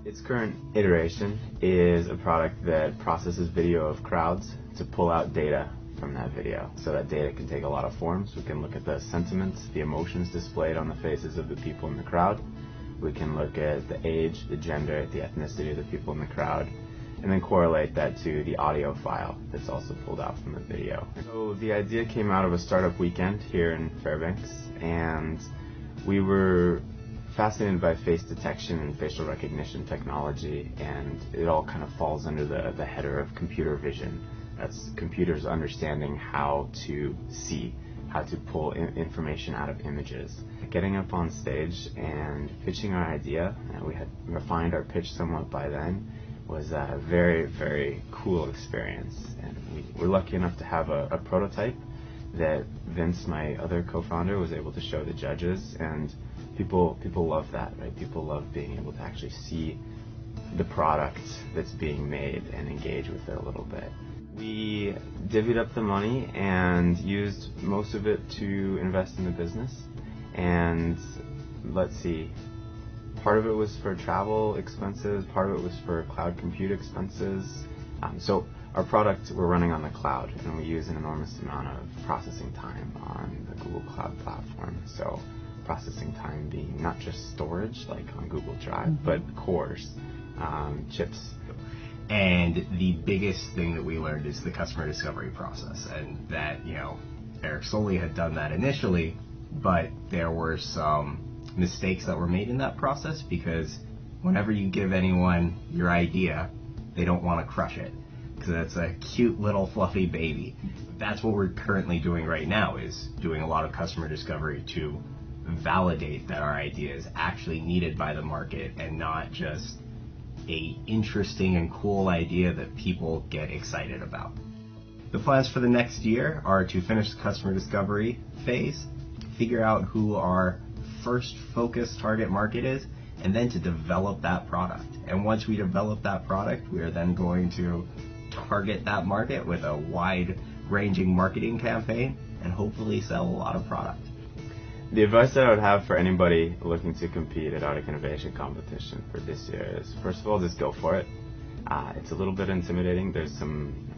Its current iteration is a product that processes video of crowds to pull out data from that video. So that data can take a lot of forms. We can look at the sentiments, the emotions displayed on the faces of the people in the crowd. We can look at the age, the gender, the ethnicity of the people in the crowd, and then correlate that to the audio file that's also pulled out from the video. So the idea came out of a startup weekend here in Fairbanks, and we were fascinated by face detection and facial recognition technology, and it all kind of falls under the header of computer vision. That's computers understanding how to see, how to pull information out of images. Getting up on stage and pitching our idea, and we had refined our pitch somewhat by then, was a very, very cool experience. And we were lucky enough to have a prototype that Vince, my other co-founder, was able to show the judges, and people love that, right? People love being able to actually see the product that's being made and engage with it a little bit. We divvied up the money and used most of it to invest in the business. And let's see, part of it was for travel expenses, part of it was for cloud compute expenses. So our product, we're running on the cloud, and we use an enormous amount of processing time on the Google Cloud platform. So processing time being not just storage like on Google Drive, but cores, chips. And the biggest thing that we learned is the customer discovery process, and that, Eric Solie had done that initially, but there were some mistakes that were made in that process, because whenever you give anyone your idea, they don't want to crush it, because it's a cute little fluffy baby. That's what we're currently doing right now, is doing a lot of customer discovery to validate that our idea is actually needed by the market and not just a interesting and cool idea that people get excited about. The plans for the next year are to finish the customer discovery phase, figure out who our first focused target market is, and then to develop that product. And once we develop that product, we are then going to target that market with a wide-ranging marketing campaign and hopefully sell a lot of product. The advice that I would have for anybody looking to compete at Arctic Innovation Competition for this year is, first of all, just go for it. It's a little bit intimidating. There's an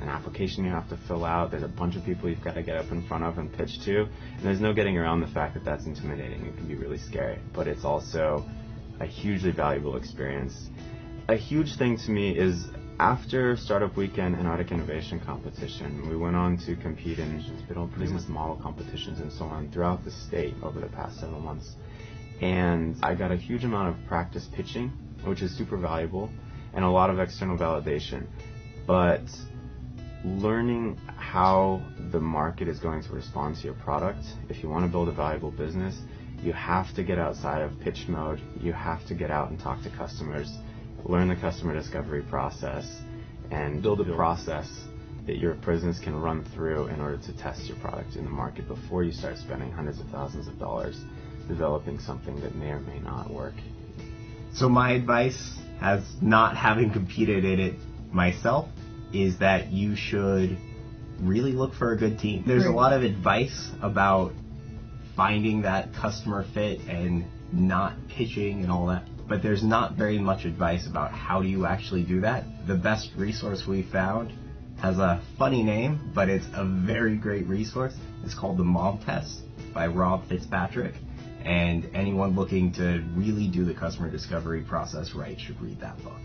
application you have to fill out. There's a bunch of people you've got to get up in front of and pitch to. And there's no getting around the fact that that's intimidating. It can be really scary. But it's also a hugely valuable experience. A huge thing to me is, after Startup Weekend and Arctic Innovation Competition, we went on to compete in business model competitions and so on throughout the state over the past several months. And I got a huge amount of practice pitching, which is super valuable, and a lot of external validation. But learning how the market is going to respond to your product, if you want to build a valuable business, you have to get outside of pitch mode. You have to get out and talk to customers, learn the customer discovery process, and build a process that your business can run through in order to test your product in the market before you start spending hundreds of thousands of dollars developing something that may or may not work. So my advice, as not having competed in it myself, is that you should really look for a good team. There's a lot of advice about finding that customer fit and not pitching and all that, but there's not very much advice about how do you actually do that. The best resource we found has a funny name, but it's a very great resource. It's called the Mom Test by Rob Fitzpatrick, and anyone looking to really do the customer discovery process right should read that book.